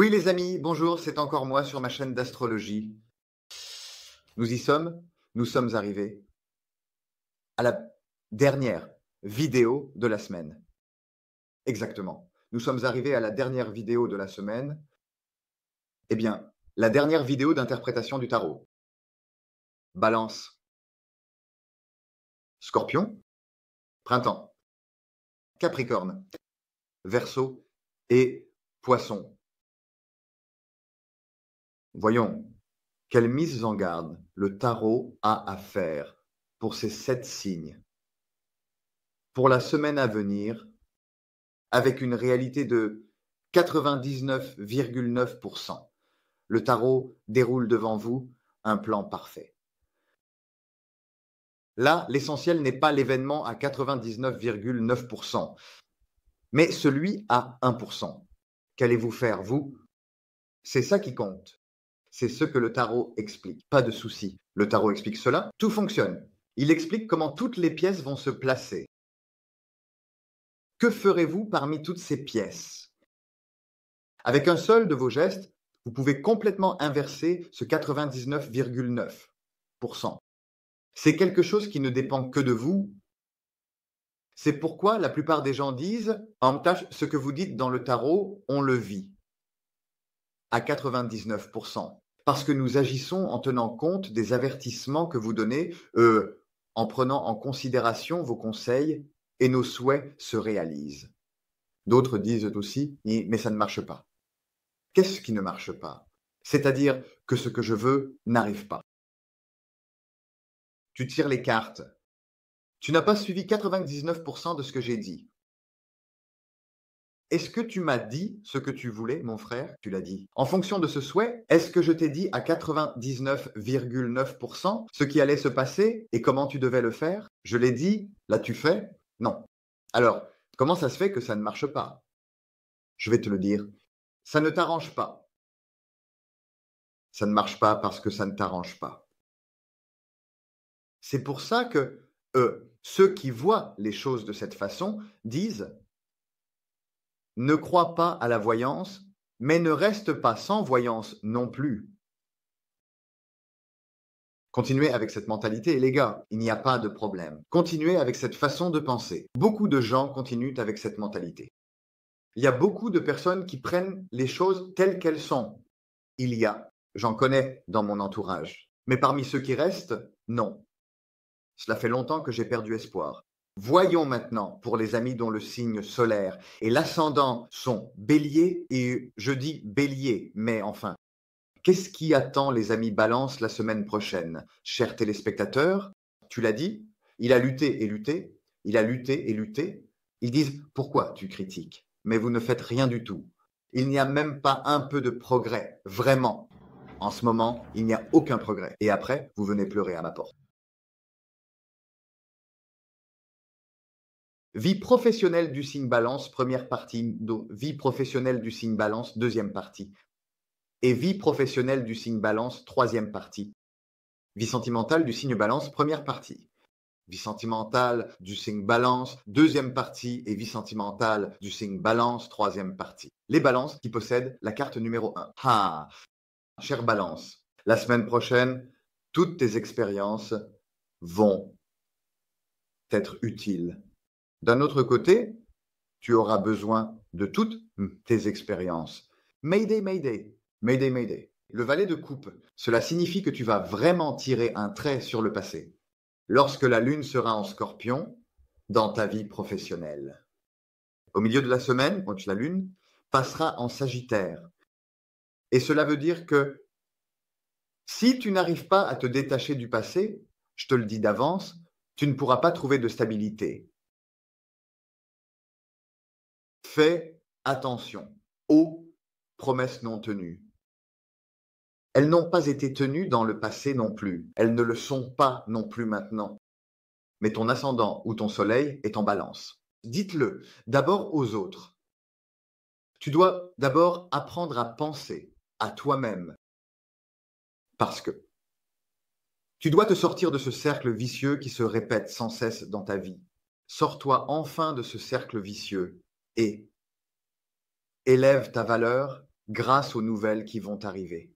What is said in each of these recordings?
Oui les amis, bonjour, c'est encore moi sur ma chaîne d'astrologie. Nous y sommes, nous sommes arrivés à la dernière vidéo de la semaine. Exactement. Nous sommes arrivés à la dernière vidéo de la semaine. Eh bien, la dernière vidéo d'interprétation du tarot. Balance, Scorpion, Printemps, Capricorne, Verseau et Poisson. Voyons, quelle mise en garde le tarot a à faire pour ces 7 signes. Pour la semaine à venir, avec une réalité de 99,9%. Le tarot déroule devant vous un plan parfait. Là, l'essentiel n'est pas l'événement à 99,9%, mais celui à 1%. Qu'allez-vous faire, vous? C'est ça qui compte. C'est ce que le tarot explique. Pas de souci. Le tarot explique cela. Tout fonctionne. Il explique comment toutes les pièces vont se placer. Que ferez-vous parmi toutes ces pièces? Avec un seul de vos gestes, vous pouvez complètement inverser ce 99,9%. C'est quelque chose qui ne dépend que de vous. C'est pourquoi la plupart des gens disent « En tâche, ce que vous dites dans le tarot, on le vit » à 99%. Parce que nous agissons en tenant compte des avertissements que vous donnez, en prenant en considération vos conseils, et nos souhaits se réalisent. D'autres disent aussi « Mais ça ne marche pas ». Qu'est-ce qui ne marche pas? C'est-à-dire que ce que je veux n'arrive pas. Tu tires les cartes. Tu n'as pas suivi 99% de ce que j'ai dit. Est-ce que tu m'as dit ce que tu voulais, mon frère? Tu l'as dit. En fonction de ce souhait, est-ce que je t'ai dit à 99,9% ce qui allait se passer et comment tu devais le faire? Je l'ai dit, l'as-tu fait? Non. Alors, comment ça se fait que ça ne marche pas? Je vais te le dire. Ça ne t'arrange pas. Ça ne marche pas parce que ça ne t'arrange pas. C'est pour ça que ceux qui voient les choses de cette façon disent « Ne crois pas à la voyance, mais ne reste pas sans voyance non plus. » Continuez avec cette mentalité, les gars, il n'y a pas de problème. Continuez avec cette façon de penser. Beaucoup de gens continuent avec cette mentalité. Il y a beaucoup de personnes qui prennent les choses telles qu'elles sont. J'en connais dans mon entourage. Mais parmi ceux qui restent, non. Cela fait longtemps que j'ai perdu espoir. Voyons maintenant pour les amis dont le signe solaire et l'ascendant sont bélier, et je dis bélier, mais enfin, qu'est-ce qui attend les amis balance la semaine prochaine? Chers téléspectateurs, tu l'as dit, il a lutté et lutté, il a lutté et lutté. Ils disent « Pourquoi tu critiques ?» Mais vous ne faites rien du tout. Il n'y a même pas un peu de progrès, vraiment. En ce moment, il n'y a aucun progrès. Et après, vous venez pleurer à ma porte. Vie professionnelle du signe balance, première partie. Vie professionnelle du signe balance, deuxième partie. Et vie professionnelle du signe balance, troisième partie. Vie sentimentale du signe balance, première partie. Vie sentimentale du signe balance, deuxième partie. Et vie sentimentale du signe balance, troisième partie. Les balances qui possèdent la carte numéro 1. Ah, chère balance, la semaine prochaine, toutes tes expériences vont être utiles. D'un autre côté, tu auras besoin de toutes tes expériences. Mayday, mayday, mayday, mayday. Le valet de coupe, cela signifie que tu vas vraiment tirer un trait sur le passé lorsque la lune sera en scorpion dans ta vie professionnelle. Au milieu de la semaine, quand la lune passera en sagittaire. Et cela veut dire que si tu n'arrives pas à te détacher du passé, je te le dis d'avance, tu ne pourras pas trouver de stabilité. Fais attention aux promesses non tenues. Elles n'ont pas été tenues dans le passé non plus. Elles ne le sont pas non plus maintenant. Mais ton ascendant ou ton soleil est en balance. Dites-le d'abord aux autres. Tu dois d'abord apprendre à penser à toi-même. Parce que tu dois te sortir de ce cercle vicieux qui se répète sans cesse dans ta vie. Sors-toi enfin de ce cercle vicieux et élève ta valeur grâce aux nouvelles qui vont arriver.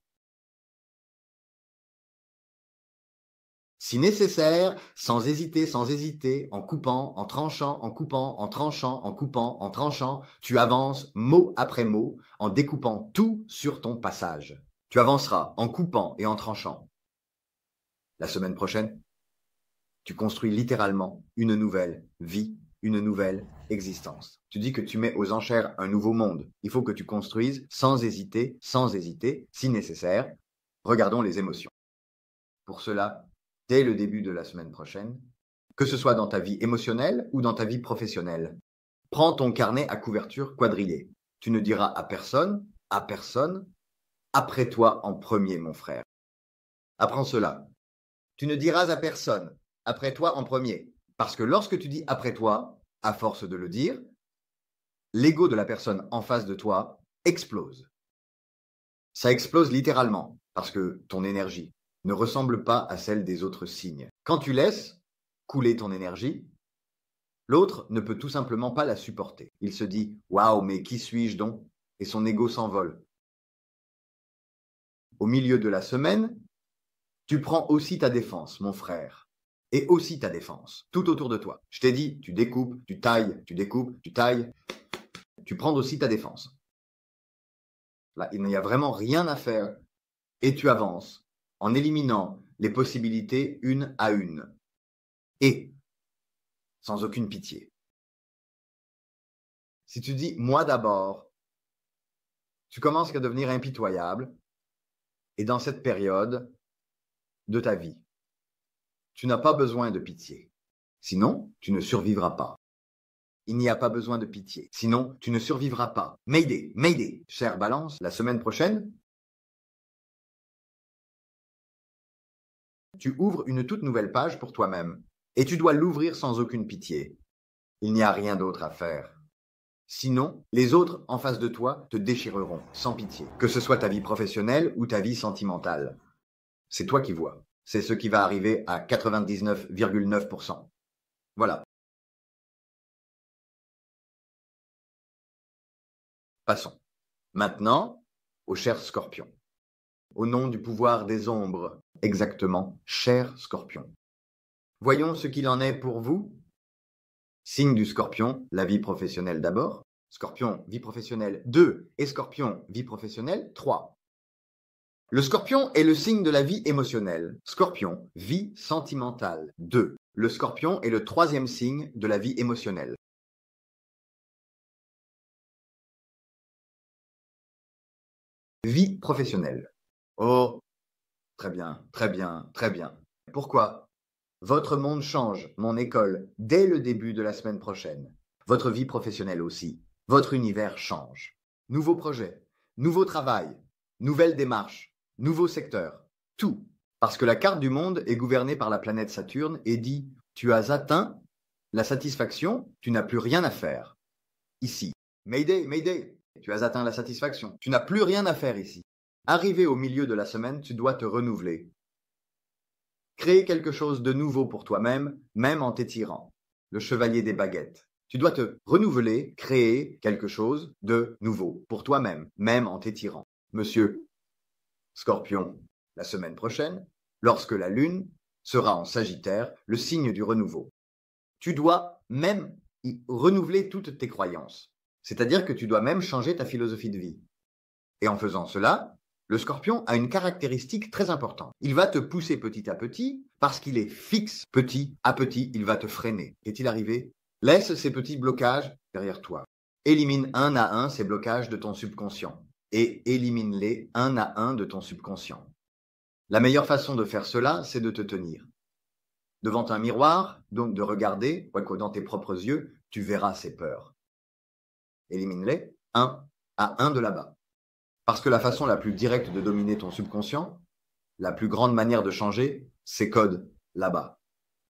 Si nécessaire, sans hésiter, en coupant, en tranchant, en coupant, en tranchant, en coupant, en tranchant, tu avances mot après mot, en découpant tout sur ton passage. Tu avanceras en coupant et en tranchant. La semaine prochaine, tu construis littéralement une nouvelle vie, une nouvelle existence. Tu dis que tu mets aux enchères un nouveau monde. Il faut que tu construises sans hésiter, si nécessaire. Regardons les émotions. Pour cela, dès le début de la semaine prochaine, que ce soit dans ta vie émotionnelle ou dans ta vie professionnelle, prends ton carnet à couverture quadrillée. Tu ne diras à personne, après toi en premier, mon frère. Apprends cela. Tu ne diras à personne, après toi en premier. Parce que lorsque tu dis après toi, à force de le dire, l'ego de la personne en face de toi explose. Ça explose littéralement, parce que ton énergie ne ressemble pas à celle des autres signes. Quand tu laisses couler ton énergie, l'autre ne peut tout simplement pas la supporter. Il se dit « Waouh, mais qui suis-je donc ?» et son ego s'envole. Au milieu de la semaine, tu prends aussi ta défense, mon frère, et aussi ta défense, tout autour de toi. Je t'ai dit, tu découpes, tu tailles, tu découpes, tu tailles, tu prends aussi ta défense. Là, il n'y a vraiment rien à faire, et tu avances en éliminant les possibilités une à une, et sans aucune pitié. Si tu dis « moi d'abord », tu commences à devenir impitoyable, et dans cette période de ta vie, tu n'as pas besoin de pitié. Sinon, tu ne survivras pas. Il n'y a pas besoin de pitié. Sinon, tu ne survivras pas. Mayday, Mayday. Chère Balance, la semaine prochaine, tu ouvres une toute nouvelle page pour toi-même. Et tu dois l'ouvrir sans aucune pitié. Il n'y a rien d'autre à faire. Sinon, les autres en face de toi te déchireront, sans pitié. Que ce soit ta vie professionnelle ou ta vie sentimentale. C'est toi qui vois. C'est ce qui va arriver à 99,9%. Voilà. Passons. Maintenant, au cher Scorpion. Au nom du pouvoir des ombres, exactement, cher Scorpion. Voyons ce qu'il en est pour vous. Signe du Scorpion, la vie professionnelle d'abord. Scorpion, vie professionnelle 2 et Scorpion, vie professionnelle 3. Le Scorpion est le signe de la vie émotionnelle. Scorpion, vie sentimentale 2. Le Scorpion est le troisième signe de la vie émotionnelle. Vie professionnelle. Oh, très bien, très bien, très bien. Pourquoi? Votre monde change, mon école, dès le début de la semaine prochaine. Votre vie professionnelle aussi. Votre univers change. Nouveaux projets, nouveau travail, nouvelles démarches, nouveaux secteurs. Tout. Parce que la carte du monde est gouvernée par la planète Saturne et dit « Tu as atteint la satisfaction, tu n'as plus rien à faire. » Ici. Mayday, Mayday, tu as atteint la satisfaction. Tu n'as plus rien à faire ici. Arrivé au milieu de la semaine, tu dois te renouveler. Créer quelque chose de nouveau pour toi-même, même en t'étirant. Le chevalier des baguettes. Tu dois te renouveler, créer quelque chose de nouveau pour toi-même, même en t'étirant. Monsieur Scorpion, la semaine prochaine, lorsque la Lune sera en Sagittaire, le signe du renouveau. Tu dois même renouveler toutes tes croyances. C'est-à-dire que tu dois même changer ta philosophie de vie. Et en faisant cela, le Scorpion a une caractéristique très importante. Il va te pousser petit à petit parce qu'il est fixe. Petit à petit, il va te freiner. Qu'est-il arrivé? Laisse ces petits blocages derrière toi. Élimine un à un ces blocages de ton subconscient et élimine-les un à un de ton subconscient. La meilleure façon de faire cela, c'est de te tenir devant un miroir, donc de regarder, dans tes propres yeux, tu verras ces peurs. Élimine-les un à un de là-bas. Parce que la façon la plus directe de dominer ton subconscient, la plus grande manière de changer, c'est code là-bas.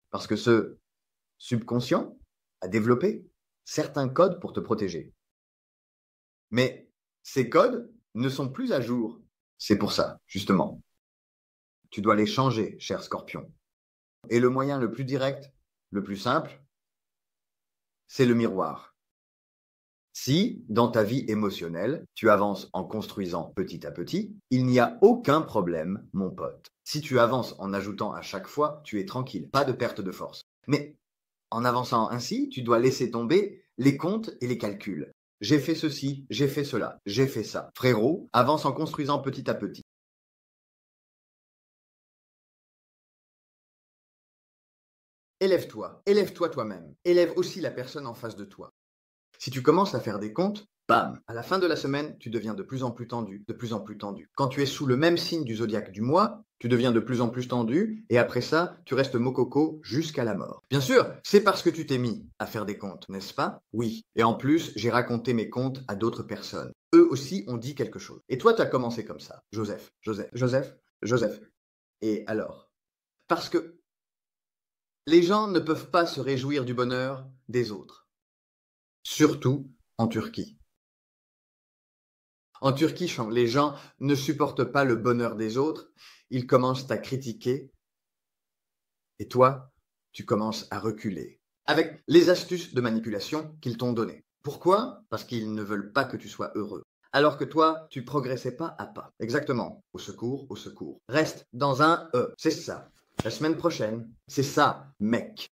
Parce que ce subconscient a développé certains codes pour te protéger. Mais ces codes ne sont plus à jour. C'est pour ça, justement. Tu dois les changer, cher Scorpion. Et le moyen le plus direct, le plus simple, c'est le miroir. Si, dans ta vie émotionnelle, tu avances en construisant petit à petit, il n'y a aucun problème, mon pote. Si tu avances en ajoutant à chaque fois, tu es tranquille, pas de perte de force. Mais en avançant ainsi, tu dois laisser tomber les comptes et les calculs. J'ai fait ceci, j'ai fait cela, j'ai fait ça. Frérot, avance en construisant petit à petit. Élève-toi toi-même. Élève aussi la personne en face de toi. Si tu commences à faire des comptes, bam, à la fin de la semaine, tu deviens de plus en plus tendu, de plus en plus tendu. Quand tu es sous le même signe du zodiaque du mois, tu deviens de plus en plus tendu, et après ça, tu restes mococo jusqu'à la mort. Bien sûr, c'est parce que tu t'es mis à faire des comptes, n'est-ce pas? Oui. Et en plus, j'ai raconté mes comptes à d'autres personnes. Eux aussi ont dit quelque chose. Et toi, tu as commencé comme ça. Joseph, Joseph, Joseph, Joseph. Et alors? Parce que les gens ne peuvent pas se réjouir du bonheur des autres. Surtout en Turquie. En Turquie, les gens ne supportent pas le bonheur des autres, ils commencent à critiquer, et toi, tu commences à reculer, avec les astuces de manipulation qu'ils t'ont données. Pourquoi? Parce qu'ils ne veulent pas que tu sois heureux. Alors que toi, tu progressais pas à pas. Exactement. Au secours, au secours. Reste dans un E. C'est ça. La semaine prochaine. C'est ça, mec.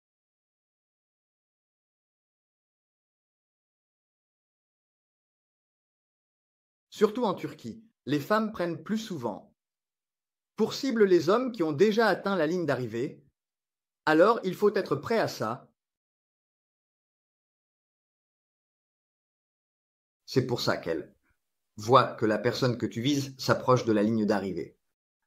Surtout en Turquie, les femmes prennent plus souvent pour cible les hommes qui ont déjà atteint la ligne d'arrivée. Alors, il faut être prêt à ça. C'est pour ça qu'elles voient que la personne que tu vises s'approche de la ligne d'arrivée.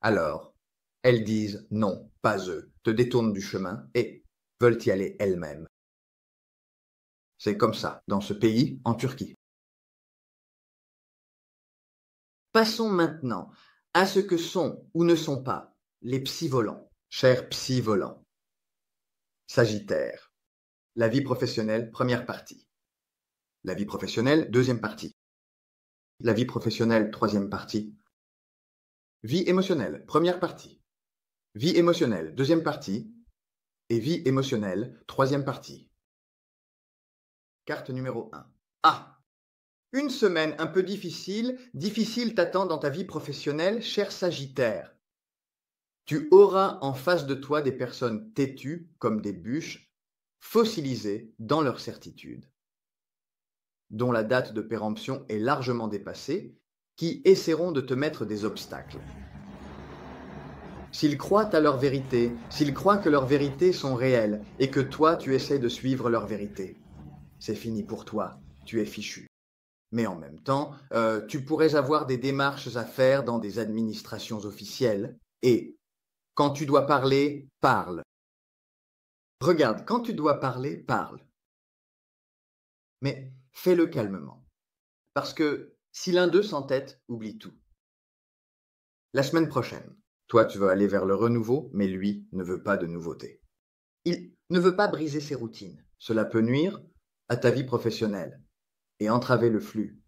Alors, elles disent non, pas eux, te détournent du chemin et veulent y aller elles-mêmes. C'est comme ça, dans ce pays, en Turquie. Passons maintenant à ce que sont ou ne sont pas les psy-volants. Chers psy-volants. Sagittaire. La vie professionnelle, première partie. La vie professionnelle, deuxième partie. La vie professionnelle, troisième partie. Vie émotionnelle, première partie. Vie émotionnelle, deuxième partie. Et vie émotionnelle, troisième partie. Carte numéro 1. Ah! Une semaine un peu difficile t'attend dans ta vie professionnelle, cher Sagittaire. Tu auras en face de toi des personnes têtues comme des bûches, fossilisées dans leur certitude, dont la date de péremption est largement dépassée, qui essaieront de te mettre des obstacles. S'ils croient à leur vérité, s'ils croient que leurs vérités sont réelles et que toi tu essaies de suivre leur vérité, c'est fini pour toi, tu es fichu. Mais en même temps, tu pourrais avoir des démarches à faire dans des administrations officielles et quand tu dois parler, parle. Regarde, quand tu dois parler, parle. Mais fais-le calmement. Parce que si l'un d'eux s'entête, oublie tout. La semaine prochaine, toi tu veux aller vers le renouveau, mais lui ne veut pas de nouveauté. Il ne veut pas briser ses routines. Cela peut nuire à ta vie professionnelle et entraver le flux.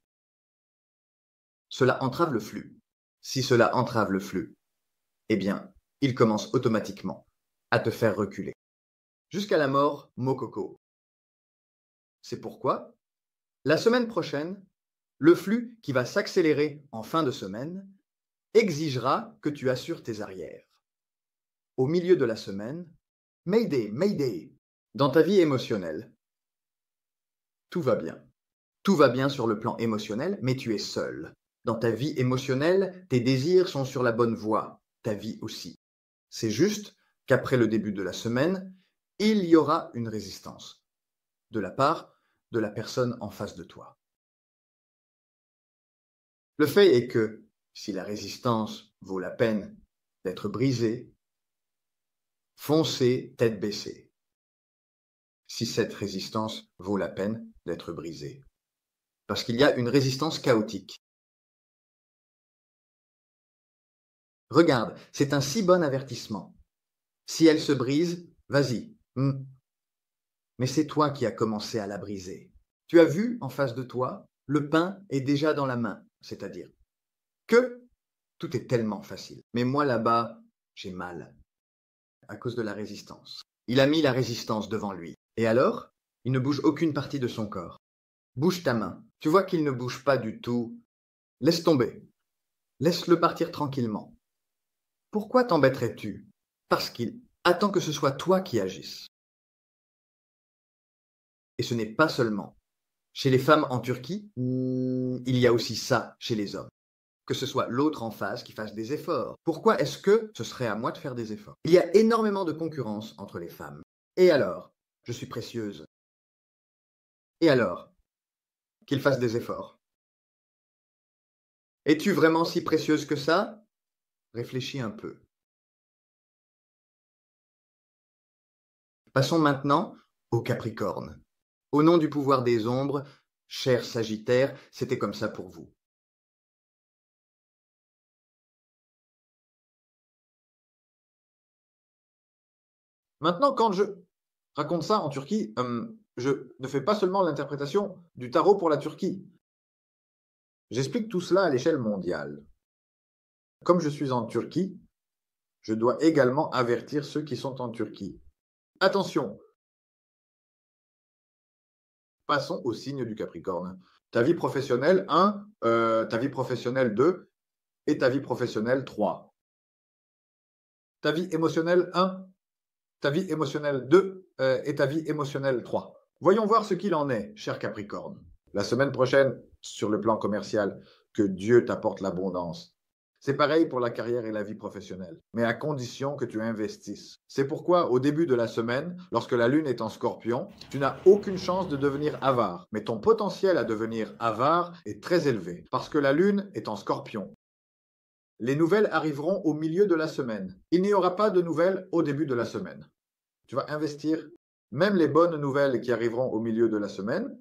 Cela entrave le flux. Si cela entrave le flux, eh bien, il commence automatiquement à te faire reculer. Jusqu'à la mort, mococo. C'est pourquoi, la semaine prochaine, le flux qui va s'accélérer en fin de semaine exigera que tu assures tes arrières. Au milieu de la semaine, Mayday, Mayday, dans ta vie émotionnelle, tout va bien. Tout va bien sur le plan émotionnel, mais tu es seul. Dans ta vie émotionnelle, tes désirs sont sur la bonne voie, ta vie aussi. C'est juste qu'après le début de la semaine, il y aura une résistance de la part de la personne en face de toi. Le fait est que si la résistance vaut la peine d'être brisée, foncez tête baissée. Si cette résistance vaut la peine d'être brisée. Parce qu'il y a une résistance chaotique. Regarde, c'est un si bon avertissement. Si elle se brise, vas-y. Mais c'est toi qui as commencé à la briser. Tu as vu en face de toi, le pain est déjà dans la main, c'est-à-dire que tout est tellement facile. Mais moi là-bas, j'ai mal à cause de la résistance. Il a mis la résistance devant lui. Et alors, il ne bouge aucune partie de son corps. Bouge ta main. Tu vois qu'il ne bouge pas du tout. Laisse tomber. Laisse-le partir tranquillement. Pourquoi t'embêterais-tu? Parce qu'il attend que ce soit toi qui agisses. Et ce n'est pas seulement. Chez les femmes en Turquie, il y a aussi ça chez les hommes. Que ce soit l'autre en face qui fasse des efforts. Pourquoi est-ce que ce serait à moi de faire des efforts? Il y a énormément de concurrence entre les femmes. Et alors? Je suis précieuse. Et alors? Qu'ils fassent des efforts. Es-tu vraiment si précieuse que ça? Réfléchis un peu. Passons maintenant au Capricorne. Au nom du pouvoir des ombres, cher Sagittaire, c'était comme ça pour vous. Maintenant, quand je raconte ça en Turquie, je ne fais pas seulement l'interprétation du tarot pour la Turquie. J'explique tout cela à l'échelle mondiale. Comme je suis en Turquie, je dois également avertir ceux qui sont en Turquie. Attention! Passons au signe du Capricorne. Ta vie professionnelle 1, ta vie professionnelle 2 et ta vie professionnelle 3. Ta vie émotionnelle 1, ta vie émotionnelle 2 et ta vie émotionnelle 3. Voyons voir ce qu'il en est, cher Capricorne. La semaine prochaine, sur le plan commercial, que Dieu t'apporte l'abondance. C'est pareil pour la carrière et la vie professionnelle, mais à condition que tu investisses. C'est pourquoi, au début de la semaine, lorsque la lune est en Scorpion, tu n'as aucune chance de devenir avare. Mais ton potentiel à devenir avare est très élevé, parce que la lune est en Scorpion. Les nouvelles arriveront au milieu de la semaine. Il n'y aura pas de nouvelles au début de la semaine. Tu vas investir même les bonnes nouvelles qui arriveront au milieu de la semaine.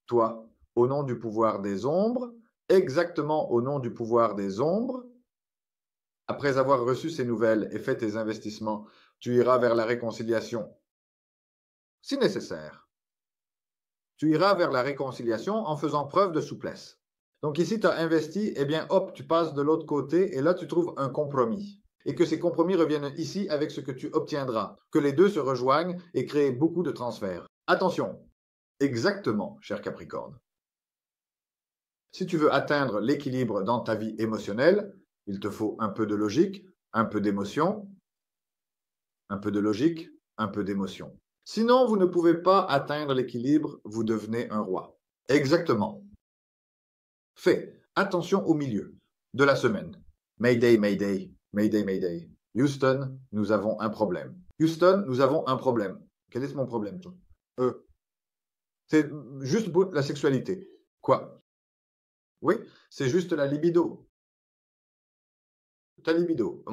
Toi, au nom du pouvoir des ombres, exactement au nom du pouvoir des ombres, après avoir reçu ces nouvelles et fait tes investissements, tu iras vers la réconciliation. Si nécessaire. Tu iras vers la réconciliation en faisant preuve de souplesse. Donc ici, tu as investi, eh bien hop, tu passes de l'autre côté et là, tu trouves un compromis. Et que ces compromis reviennent ici avec ce que tu obtiendras. Que les deux se rejoignent et créent beaucoup de transferts. Attention! Exactement, cher Capricorne. Si tu veux atteindre l'équilibre dans ta vie émotionnelle, il te faut un peu de logique, un peu d'émotion, un peu de logique, un peu d'émotion. Sinon, vous ne pouvez pas atteindre l'équilibre, vous devenez un roi. Exactement. Fais attention au milieu de la semaine. Mayday, Mayday, Mayday, Mayday. Houston, nous avons un problème. Houston, nous avons un problème. Quel est mon problème, toi? C'est juste la sexualité. Quoi? Oui, c'est juste la libido. Ta libido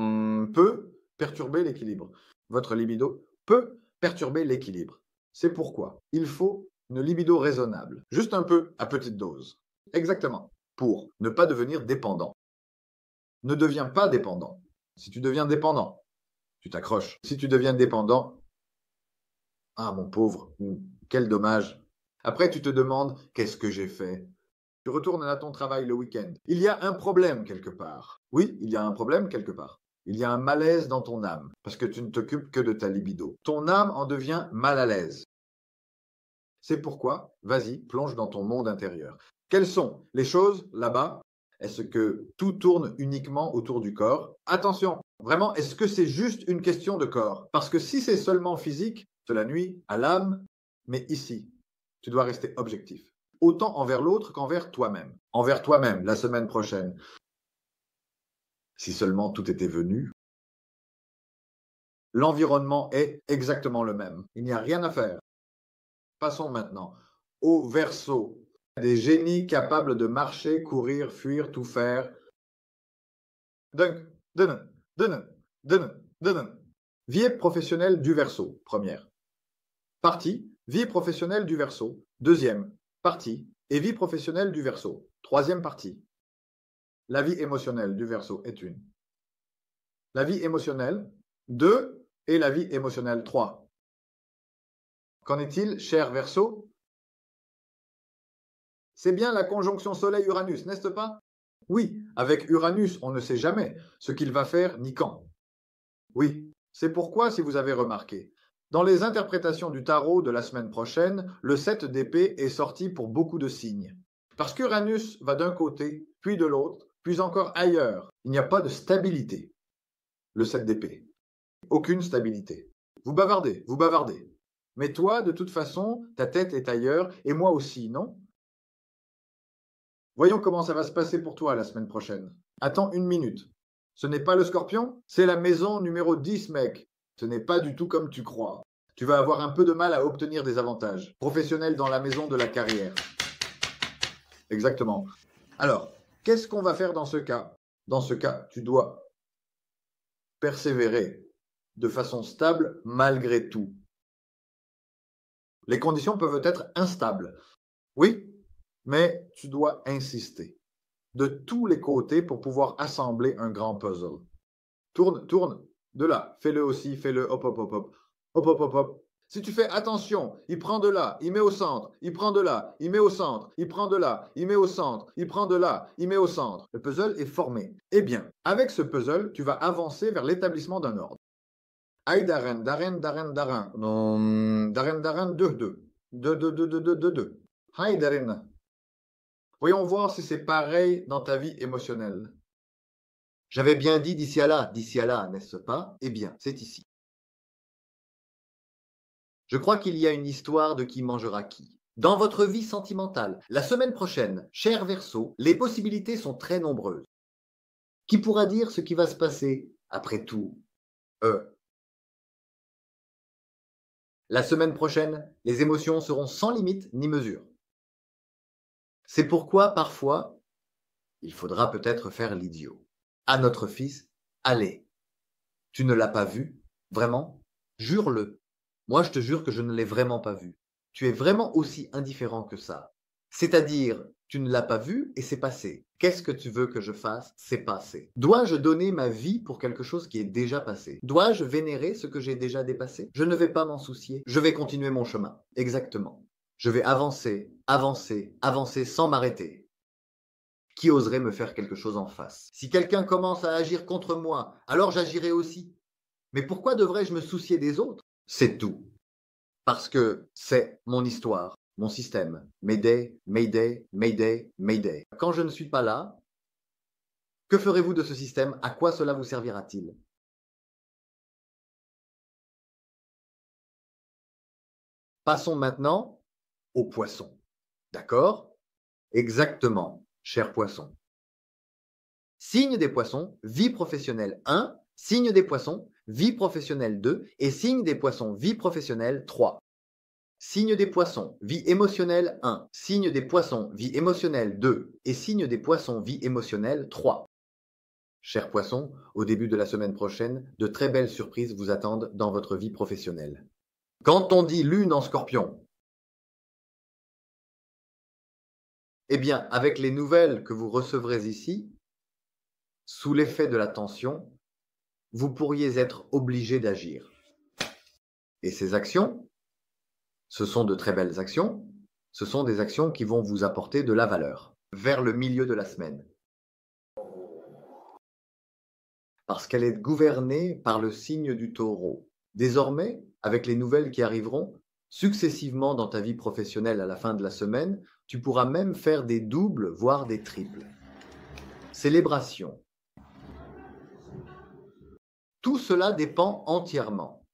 peut perturber l'équilibre. Votre libido peut perturber l'équilibre. C'est pourquoi il faut une libido raisonnable. Juste un peu, à petite dose. Exactement. Pour ne pas devenir dépendant. Ne deviens pas dépendant. Si tu deviens dépendant, tu t'accroches. Si tu deviens dépendant, ah mon pauvre, quel dommage. Après, tu te demandes, qu'est-ce que j'ai fait? Tu retournes à ton travail le week-end. Il y a un problème quelque part. Oui, il y a un problème quelque part. Il y a un malaise dans ton âme, parce que tu ne t'occupes que de ta libido. Ton âme en devient mal à l'aise. C'est pourquoi, vas-y, plonge dans ton monde intérieur. Quelles sont les choses là-bas? Est-ce que tout tourne uniquement autour du corps? Attention, vraiment, est-ce que c'est juste une question de corps? Parce que si c'est seulement physique, cela nuit à l'âme, mais ici, tu dois rester objectif. Autant envers l'autre qu'envers toi-même. Envers toi-même, la semaine prochaine. Si seulement tout était venu. L'environnement est exactement le même. Il n'y a rien à faire. Passons maintenant au Verseau. Des génies capables de marcher, courir, fuir, tout faire. Vie professionnelle du Verseau, première. Partie, vie professionnelle du Verseau. Deuxième partie, et vie professionnelle du Verseau. Troisième partie. La vie émotionnelle du Verseau est une. La vie émotionnelle, 2, et la vie émotionnelle, 3. Qu'en est-il, cher Verseau? C'est bien la conjonction Soleil-Uranus, n'est-ce pas? Oui, avec Uranus, on ne sait jamais ce qu'il va faire ni quand. Oui, c'est pourquoi, si vous avez remarqué, dans les interprétations du tarot de la semaine prochaine, le 7 d'épée est sorti pour beaucoup de signes. Parce qu'Uranus va d'un côté, puis de l'autre, puis encore ailleurs. Il n'y a pas de stabilité. Le 7 d'épée. Aucune stabilité. Vous bavardez, vous bavardez. Mais toi, de toute façon, ta tête est ailleurs, et moi aussi, non? Voyons comment ça va se passer pour toi la semaine prochaine. Attends une minute. Ce n'est pas le Scorpion? C'est la maison numéro 10, mec. Ce n'est pas du tout comme tu crois. Tu vas avoir un peu de mal à obtenir des avantages. Professionnels dans la maison de la carrière. Exactement. Alors, qu'est-ce qu'on va faire dans ce cas? Dans ce cas, tu dois persévérer de façon stable malgré tout. Les conditions peuvent être instables. Oui, mais tu dois insister de tous les côtés pour pouvoir assembler un grand puzzle. Tourne, tourne, de là, fais-le aussi, fais-le, hop, hop, hop, hop, hop, hop, hop, hop. Si tu fais attention, il prend de là, il met au centre, il prend de là, il met au centre, il prend de là, il met au centre, il prend de là, il met au centre. Le puzzle est formé. Eh bien, avec ce puzzle, tu vas avancer vers l'établissement d'un ordre. Aïe, Darren, Darren, Darren, Darren. Darren, Darren, 2, 2. 2, 2, 2, 2, 2, 2, 2. Aïe, Darren. Voyons voir si c'est pareil dans ta vie émotionnelle. J'avais bien dit d'ici à là, n'est-ce pas? Eh bien, c'est ici. Je crois qu'il y a une histoire de qui mangera qui. Dans votre vie sentimentale, la semaine prochaine, cher Verseau, les possibilités sont très nombreuses. Qui pourra dire ce qui va se passer après tout? La semaine prochaine, les émotions seront sans limite ni mesure. C'est pourquoi, parfois, il faudra peut-être faire l'idiot. À notre fils, allez. Tu ne l'as pas vu? Vraiment? Jure-le. Moi, je te jure que je ne l'ai vraiment pas vu. Tu es vraiment aussi indifférent que ça. C'est-à-dire, tu ne l'as pas vu et c'est passé. Qu'est-ce que tu veux que je fasse? C'est passé. Dois-je donner ma vie pour quelque chose qui est déjà passé? Dois-je vénérer ce que j'ai déjà dépassé? Je ne vais pas m'en soucier. Je vais continuer mon chemin. Exactement. Je vais avancer, avancer, avancer sans m'arrêter. Qui oserait me faire quelque chose en face? Si quelqu'un commence à agir contre moi, alors j'agirai aussi. Mais pourquoi devrais-je me soucier des autres? C'est tout. Parce que c'est mon histoire, mon système. Mayday, Mayday, Mayday, Mayday. Quand je ne suis pas là, que ferez-vous de ce système? À quoi cela vous servira-t-il? Passons maintenant aux poissons. D'accord? Exactement, cher poisson. Signe des poissons, vie professionnelle 1, signe des poissons, vie professionnelle 2 et signe des poissons, vie professionnelle 3. Signe des poissons, vie émotionnelle 1, signe des poissons, vie émotionnelle 2 et signe des poissons, vie émotionnelle 3. Chers poissons, au début de la semaine prochaine, de très belles surprises vous attendent dans votre vie professionnelle. Quand on dit lune en scorpion, eh bien, avec les nouvelles que vous recevrez ici, sous l'effet de la tension, vous pourriez être obligé d'agir. Et ces actions, ce sont de très belles actions, ce sont des actions qui vont vous apporter de la valeur vers le milieu de la semaine. Parce qu'elle est gouvernée par le signe du Taureau. Désormais, avec les nouvelles qui arriveront, successivement dans ta vie professionnelle à la fin de la semaine, tu pourras même faire des doubles, voire des triples. Célébration. Tout cela dépend entièrement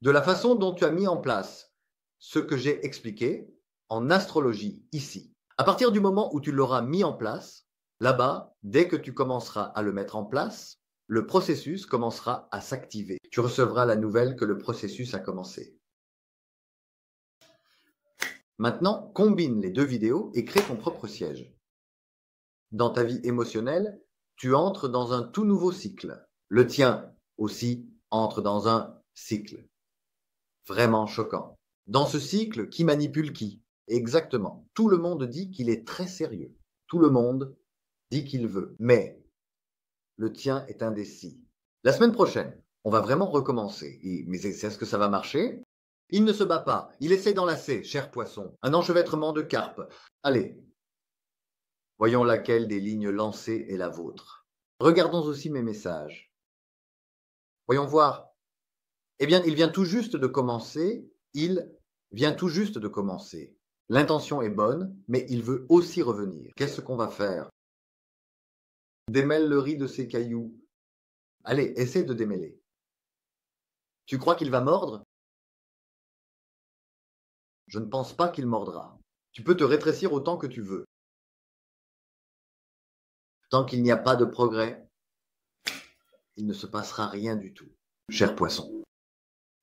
de la façon dont tu as mis en place ce que j'ai expliqué en astrologie ici. À partir du moment où tu l'auras mis en place, là-bas, dès que tu commenceras à le mettre en place, le processus commencera à s'activer. Tu recevras la nouvelle que le processus a commencé. Maintenant, combine les deux vidéos et crée ton propre siège. Dans ta vie émotionnelle, tu entres dans un tout nouveau cycle. Le tien aussi entre dans un cycle. Vraiment choquant. Dans ce cycle, qui manipule qui? Exactement. Tout le monde dit qu'il est très sérieux. Tout le monde dit qu'il veut. Mais le tien est indécis. La semaine prochaine, on va vraiment recommencer. Mais est-ce que ça va marcher? Il ne se bat pas. Il essaie d'enlacer, cher poisson. Un enchevêtrement de carpe. Allez. Voyons laquelle des lignes lancées est la vôtre. Regardons aussi mes messages. Voyons voir. Eh bien, il vient tout juste de commencer. Il vient tout juste de commencer. L'intention est bonne, mais il veut aussi revenir. Qu'est-ce qu'on va faire? Démêle le riz de ces cailloux. Allez, essaie de démêler. Tu crois qu'il va mordre? Je ne pense pas qu'il mordra. Tu peux te rétrécir autant que tu veux. Tant qu'il n'y a pas de progrès, il ne se passera rien du tout. Cher poisson,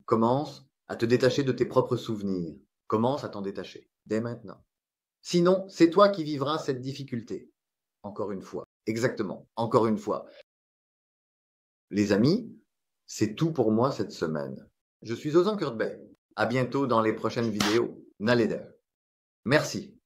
commence à te détacher de tes propres souvenirs. Commence à t'en détacher, dès maintenant. Sinon, c'est toi qui vivras cette difficulté. Encore une fois. Exactement, encore une fois. Les amis, c'est tout pour moi cette semaine. Je suis Ozan Kurtbey. À bientôt dans les prochaines vidéos. Naleder. Merci.